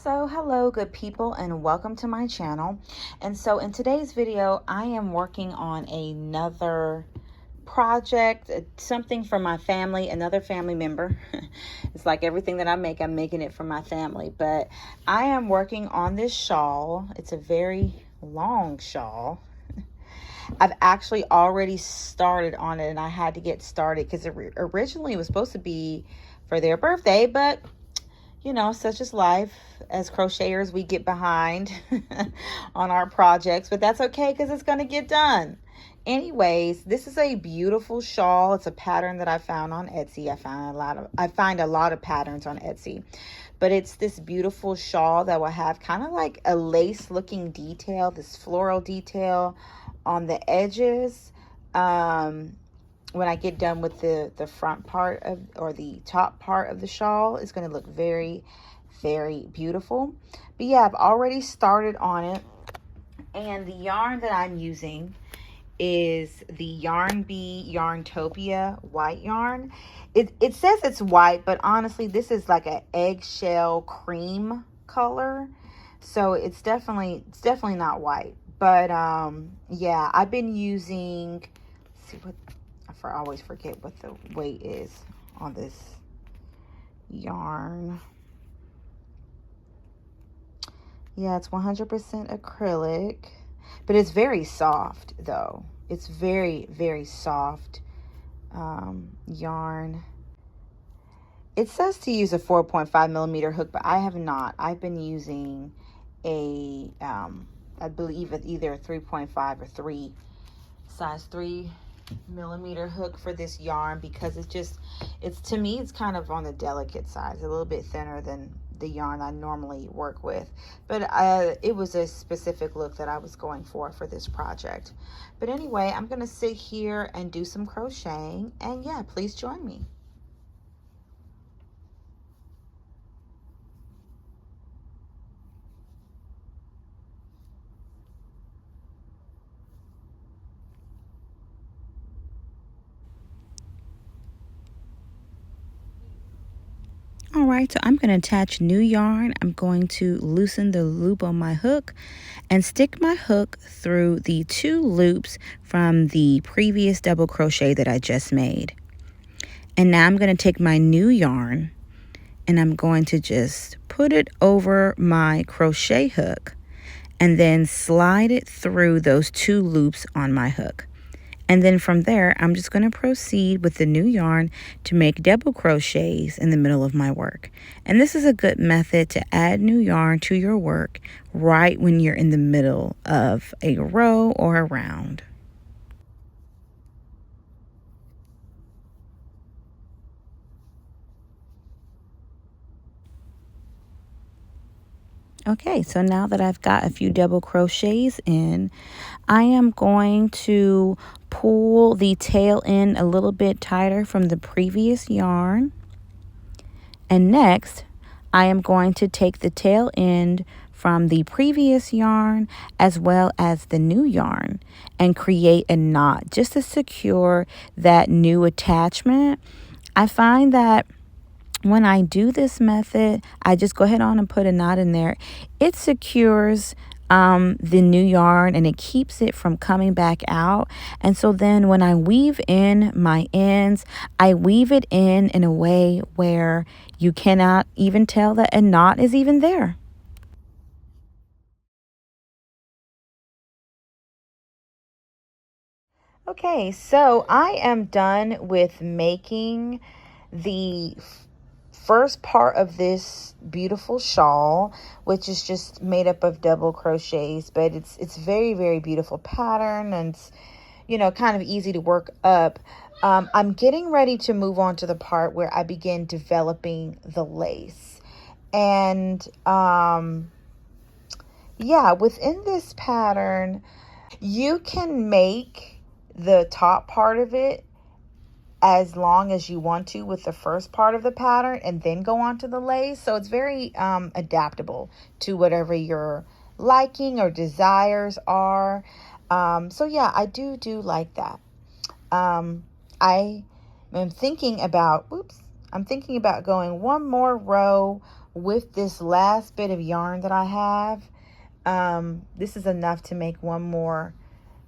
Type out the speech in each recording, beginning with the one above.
So hello good people and welcome to my channel. And so in today's video I am working on another project, something for my family, another family member. It's like everything that I'm making it for my family, but I am working on this shawl. It's a very long shawl. I've actually already started on it and I had to get started because originally it was supposed to be for their birthday, but you know, such is life. As crocheters, we get behind on our projects, but that's okay because it's going to get done. Anyways, this is a beautiful shawl. It's a pattern that I found on Etsy. I find a lot of patterns on Etsy, but it's this beautiful shawl that will have kind of like a lace looking detail, this floral detail on the edges. When I get done with the front part of, or the top part of the shawl, it's going to look very, very beautiful. But yeah, I've already started on it. And the yarn that I'm using is the Yarn Bee Yarntopia white yarn. It says it's white, but honestly, this is like an eggshell cream color. So it's definitely not white. But yeah, I've been using, let's see what, I always forget what the weight is on this yarn. Yeah, it's 100% acrylic, but it's very soft though. It's very, very soft yarn. It says to use a 4.5 millimeter hook, but I have not. I've been using a, I believe it's either a 3.5 or size 3 millimeter hook for this yarn, because it's to me it's kind of on the delicate side. It's a little bit thinner than the yarn I normally work with, but it was a specific look that I was going for this project. But anyway, I'm gonna sit here and do some crocheting, and yeah, please join me. All right, so I'm going to attach new yarn. I'm going to loosen the loop on my hook and stick my hook through the 2 loops from the previous double crochet that I just made. And now I'm going to take my new yarn and I'm going to just put it over my crochet hook and then slide it through those 2 loops on my hook. And then from there, I'm just going to proceed with the new yarn to make double crochets in the middle of my work. And this is a good method to add new yarn to your work right when you're in the middle of a row or a round. Okay, so now that I've got a few double crochets in, I am going to pull the tail end a little bit tighter from the previous yarn. And next, I am going to take the tail end from the previous yarn as well as the new yarn and create a knot just to secure that new attachment. I find that when I do this method, I just go ahead on and put a knot in there. It secures the new yarn and it keeps it from coming back out. And so then when I weave in my ends, I weave it in a way where you cannot even tell that a knot is even there. Okay, so I am done with making the first part of this beautiful shawl, which is just made up of double crochets, but it's very, very beautiful pattern, and it's, you know, kind of easy to work up. I'm getting ready to move on to the part where I begin developing the lace. And yeah, within this pattern, you can make the top part of it as long as you want to with the first part of the pattern and then go on to the lace. So it's very adaptable to whatever your liking or desires are. So yeah, I do like that. I am thinking about, I'm thinking about going one more row with this last bit of yarn that I have. This is enough to make one more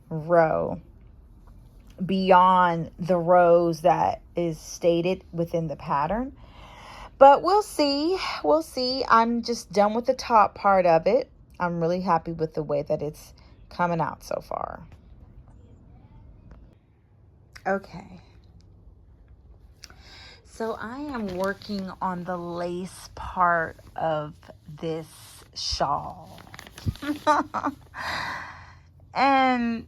row beyond the rows that is stated within the pattern. But we'll see. We'll see. I'm just done with the top part of it. I'm really happy with the way that it's coming out so far. Okay. So I am working on the lace part of this shawl. And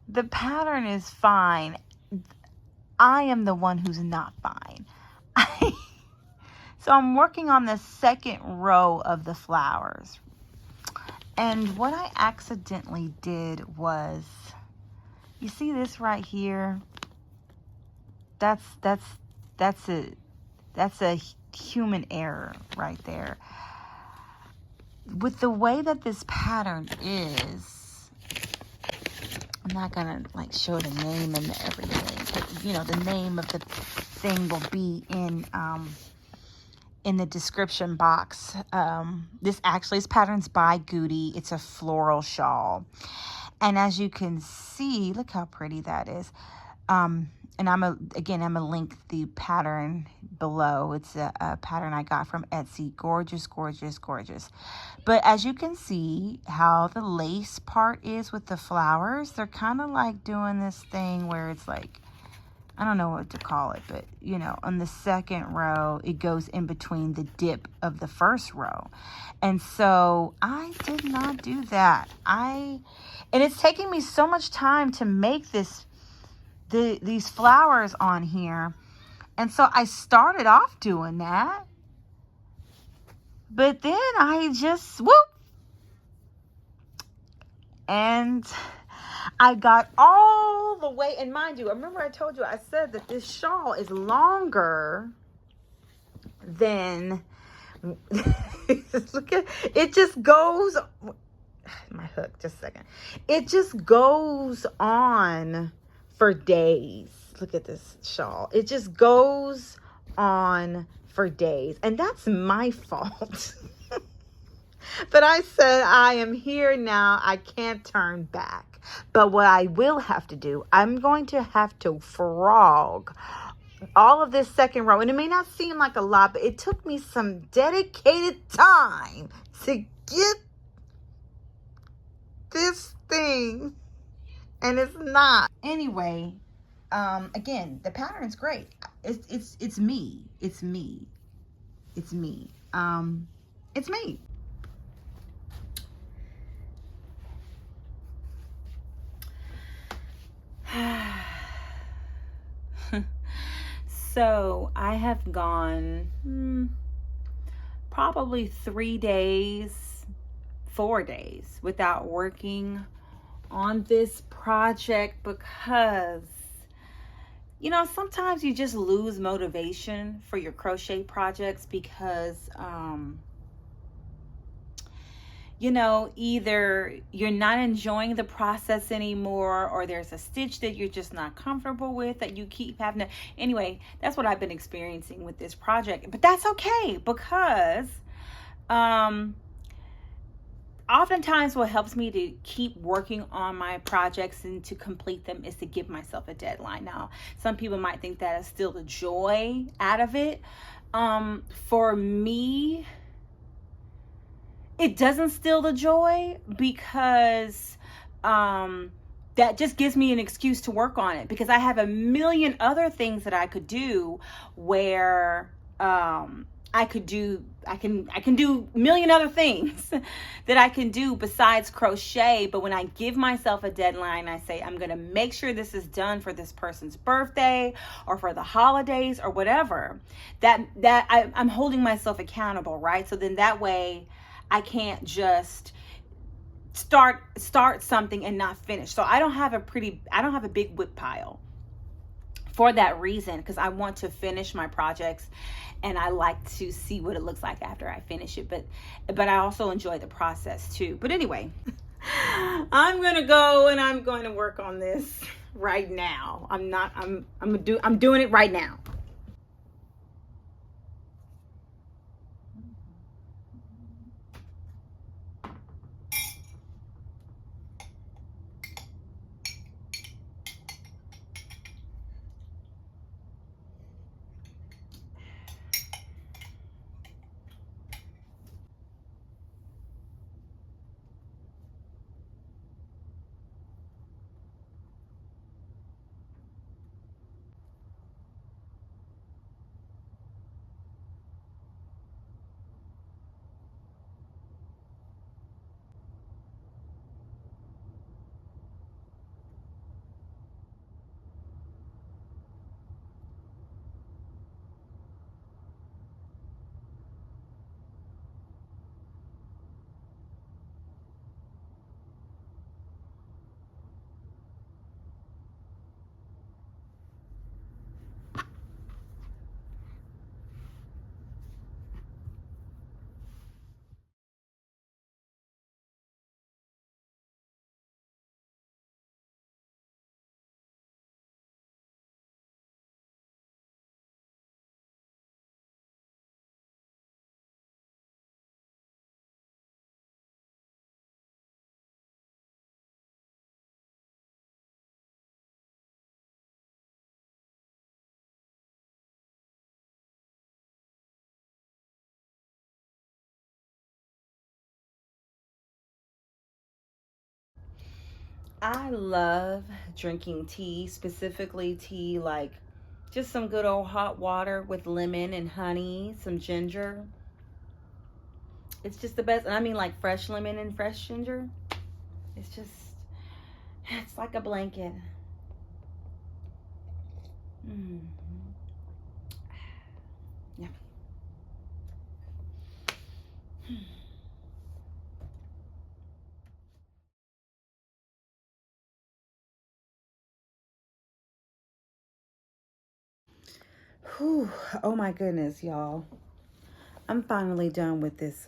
the pattern is fine. I am the one who's not fine. So I'm working on the second row of the flowers. And what I accidentally did was, you see this right here? That's a human error right there. With the way that this pattern is, I'm not gonna like show the name and everything, but you know, the name of the thing will be in the description box. This pattern's by Gootie. It's a floral shawl, and as you can see, look how pretty that is. And I'm gonna link the pattern below. It's a pattern I got from Etsy. Gorgeous, gorgeous, gorgeous. But as you can see how the lace part is with the flowers, they're kind of like doing this thing where it's like, I don't know what to call it, but you know, on the second row, it goes in between the dip of the first row. And so I did not do that. And it's taking me so much time to make these flowers on here. And so I started off doing that. But then I just, whoop. And I got all the way, and mind you, remember I told you, I said that this shawl is longer than, look at, it just goes, my hook, just a second. It just goes on for days. Look at this shawl. It just goes on for days. And that's my fault. But I said, I am here now. I can't turn back. But what I will have to do, I'm going to have to frog all of this second row. And it may not seem like a lot, but it took me some dedicated time to get this thing. And it's not. Anyway, again, the pattern is great. It's me. It's me. It's me. It's me. So I have gone probably 4 days without working on this project because, you know, sometimes you just lose motivation for your crochet projects because, you know, either you're not enjoying the process anymore, or there's a stitch that you're just not comfortable with that you keep having to. Anyway, that's what I've been experiencing with this project, but that's okay because, oftentimes what helps me to keep working on my projects and to complete them is to give myself a deadline. Now, some people might think that is still the joy out of it. For me, it doesn't steal the joy because that just gives me an excuse to work on it, because I have a million other things that I could do where I can do a million other things that I can do besides crochet. But when I give myself a deadline, I say, I'm going to make sure this is done for this person's birthday or for the holidays or whatever, that I'm holding myself accountable, right? So then that way I can't just start something and not finish. So I don't have a big whip pile for that reason, because I want to finish my projects and I like to see what it looks like after I finish it. But I also enjoy the process too. But anyway, I'm going to go and I'm going to work on this. right now. I'm doing it right now. I love drinking tea, specifically tea like just some good old hot water with lemon and honey, some ginger. It's just the best. And I mean like fresh lemon and fresh ginger. It's just, it's like a blanket. Mm. Yeah. Whew. Oh my goodness, y'all. I'm finally done with this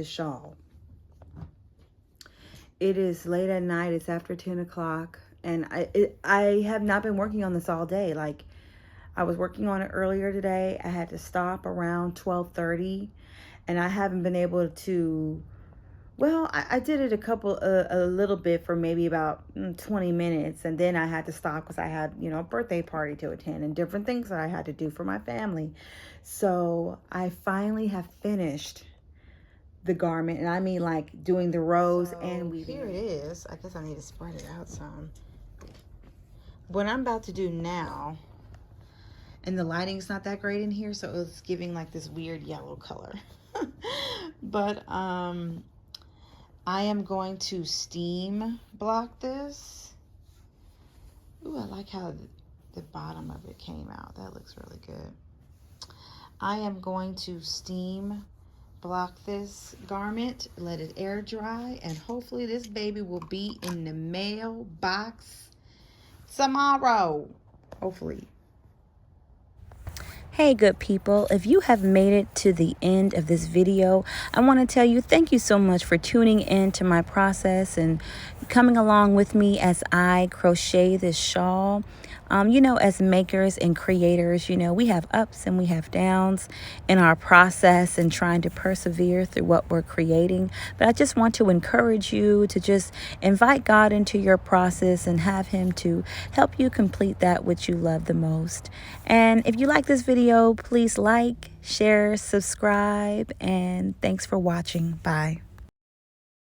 shawl. It is late at night. It's after 10 o'clock. And I have not been working on this all day. Like, I was working on it earlier today. I had to stop around 12:30. And I haven't been able to, well, I did it a little bit for maybe about 20 minutes. And then I had to stop because I had, you know, a birthday party to attend and different things that I had to do for my family. So I finally have finished the garment, and I mean like doing the rows and weaving. Here it is. I guess I need to spread it out some. What I'm about to do now, and the lighting's not that great in here, so it's giving like this weird yellow color. But I am going to steam block this. Ooh, I like how the bottom of it came out. That looks really good. I am going to steam block this garment, let it air dry, and hopefully this baby will be in the mailbox tomorrow. Hopefully. Hey good people, if you have made it to the end of this video, I want to tell you thank you so much for tuning in to my process and coming along with me as I crochet this shawl. You know, as makers and creators, you know, we have ups and we have downs in our process and trying to persevere through what we're creating. But I just want to encourage you to just invite God into your process and have Him to help you complete that which you love the most. And if you like this video, please like, share, subscribe, and thanks for watching. Bye.